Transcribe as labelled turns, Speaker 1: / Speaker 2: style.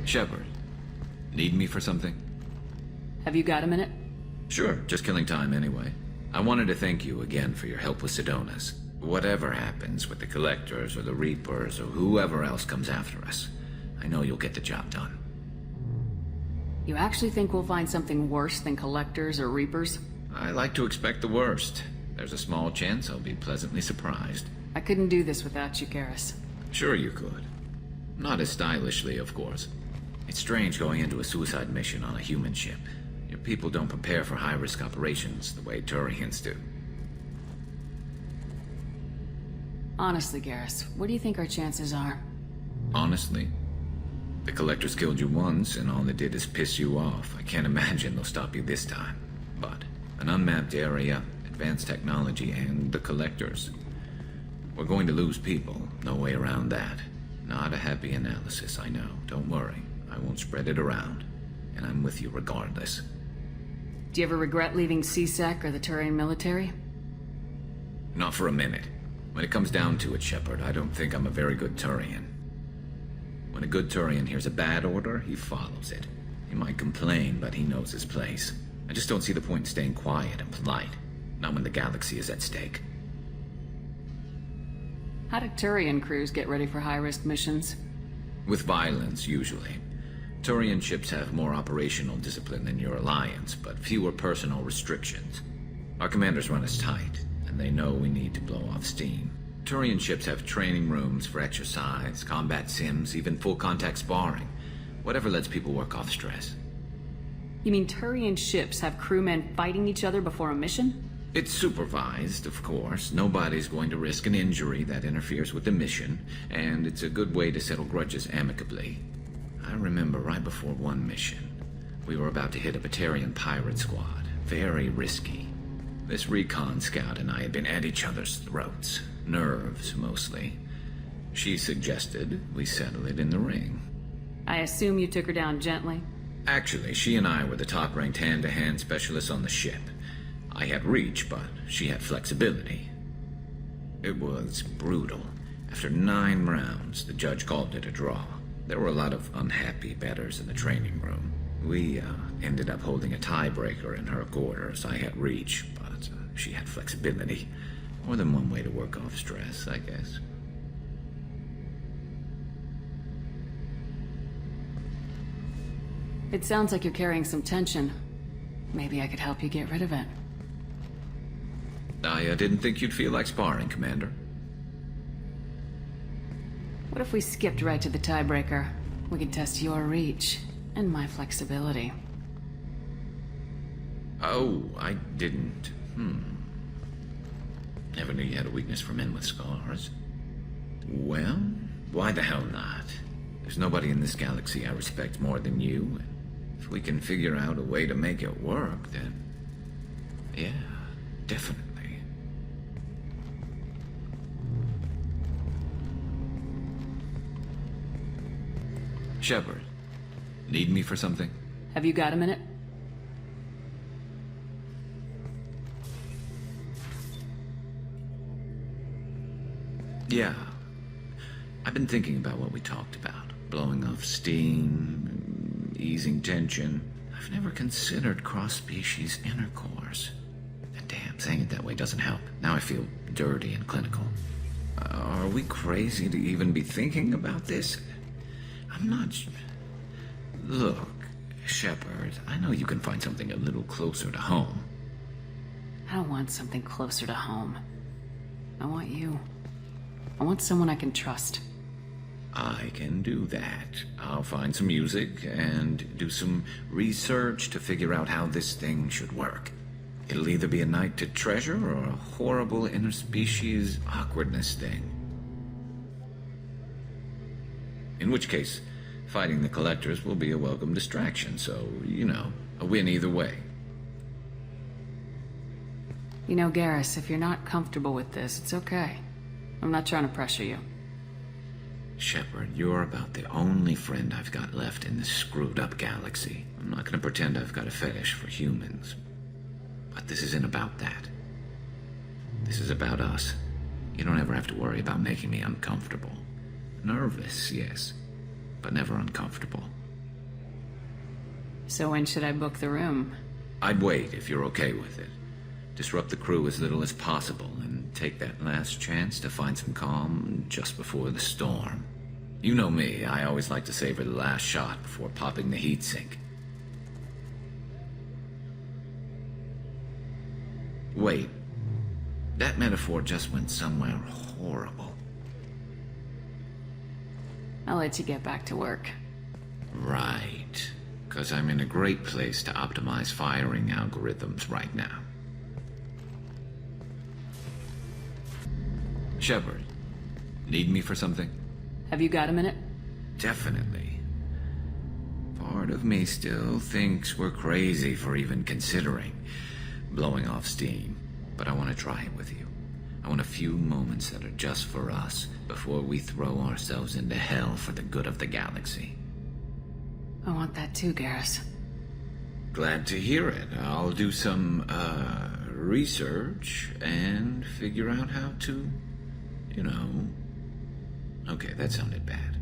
Speaker 1: Shepard, need me for something?
Speaker 2: Have you got a minute?
Speaker 1: Sure, just killing time anyway. I wanted to thank you again for your help with Sedona's. Whatever happens with the Collectors or the Reapers or whoever else comes after us, I know you'll get the job done.
Speaker 2: You actually think we'll find something worse than Collectors or Reapers?
Speaker 1: I like to expect the worst. There's a small chance I'll be pleasantly surprised.
Speaker 2: I couldn't do this without you, Garrus.
Speaker 1: Sure you could. Not as stylishly, of course. It's strange going into a suicide mission on a human ship. Your people don't prepare for high-risk operations the way Turians do.
Speaker 2: Honestly, Garrus, what do you think our chances are?
Speaker 1: Honestly, the Collectors killed you once, and all they did is piss you off. I can't imagine they'll stop you this time. But an unmapped area, advanced technology, and the Collectors. We're going to lose people. No way around that. Not a happy analysis, I know. Don't worry. I won't spread it around. And I'm with you regardless.
Speaker 2: Do you ever regret leaving CSEC or the Turian military?
Speaker 1: Not for a minute. When it comes down to it, Shepard, I don't think I'm a very good Turian. When a good Turian hears a bad order, he follows it. He might complain, but he knows his place. I just don't see the point in staying quiet and polite. Not when the galaxy is at stake.
Speaker 2: How do Turian crews get ready for high-risk missions?
Speaker 1: With violence, usually. Turian ships have more operational discipline than your alliance, but fewer personal restrictions. Our commanders run us tight, and they know we need to blow off steam. Turian ships have training rooms for exercise, combat sims, even full-contact sparring. Whatever lets people work off stress.
Speaker 2: You mean Turian ships have crewmen fighting each other before a mission?
Speaker 1: It's supervised, of course. Nobody's going to risk an injury that interferes with the mission, and it's a good way to settle grudges amicably. I remember right before one mission, we were about to hit a Batarian pirate squad. Very risky. This recon scout and I had been at each other's throats. Nerves, mostly. She suggested we settle it in the ring.
Speaker 2: I assume you took her down gently?
Speaker 1: Actually, she and I were the top-ranked hand-to-hand specialists on the ship. I had reach, but she had flexibility. It was brutal. After 9 rounds, the judge called it a draw. There were a lot of unhappy bettors in the training room. We ended up holding a tiebreaker in her quarters. I had reach, but she had flexibility. More than one way to work off stress, I guess.
Speaker 2: It sounds like you're carrying some tension. Maybe I could help you get rid of it.
Speaker 1: I didn't think you'd feel like sparring, Commander.
Speaker 2: What if we skipped right to the tiebreaker? We could test your reach and my flexibility.
Speaker 1: Oh, I didn't. Never knew you had a weakness for men with scars. Well, why the hell not? There's nobody in this galaxy I respect more than you. If we can figure out a way to make it work, then... yeah, definitely. Shepard, need me for something?
Speaker 2: Have you got a minute?
Speaker 1: Yeah. I've been thinking about what we talked about. Blowing off steam, easing tension. I've never considered cross-species intercourse. And damn, saying it that way doesn't help. Now I feel dirty and clinical. Are we crazy to even be thinking about this? I'm not... Look, Shepard, I know you can find something a little closer to home.
Speaker 2: I don't want something closer to home. I want you. I want someone I can trust.
Speaker 1: I can do that. I'll find some music and do some research to figure out how this thing should work. It'll either be a night to treasure or a horrible interspecies awkwardness thing. In which case, fighting the Collectors will be a welcome distraction, so, you know, a win either way.
Speaker 2: You know, Garrus, if you're not comfortable with this, it's okay. I'm not trying to pressure you.
Speaker 1: Shepard, you're about the only friend I've got left in this screwed-up galaxy. I'm not gonna pretend I've got a fetish for humans. But this isn't about that. This is about us. You don't ever have to worry about making me uncomfortable. Nervous, yes, but never uncomfortable.
Speaker 2: So when should I book the room?
Speaker 1: I'd wait if you're okay with it. Disrupt the crew as little as possible and take that last chance to find some calm just before the storm. You know me, I always like to savor the last shot before popping the heatsink. Wait, that metaphor just went somewhere horrible.
Speaker 2: I'll let you get back to work.
Speaker 1: Right, because I'm in a great place to optimize firing algorithms right now. Shepard, need me for something?
Speaker 2: Have you got a minute?
Speaker 1: Definitely. Part of me still thinks we're crazy for even considering blowing off steam, but I want to try it with you. I want a few moments that are just for us before we throw ourselves into hell for the good of the galaxy.
Speaker 2: I want that too, Garrus.
Speaker 1: Glad to hear it. I'll do some, research and figure out how to, Okay, that sounded bad.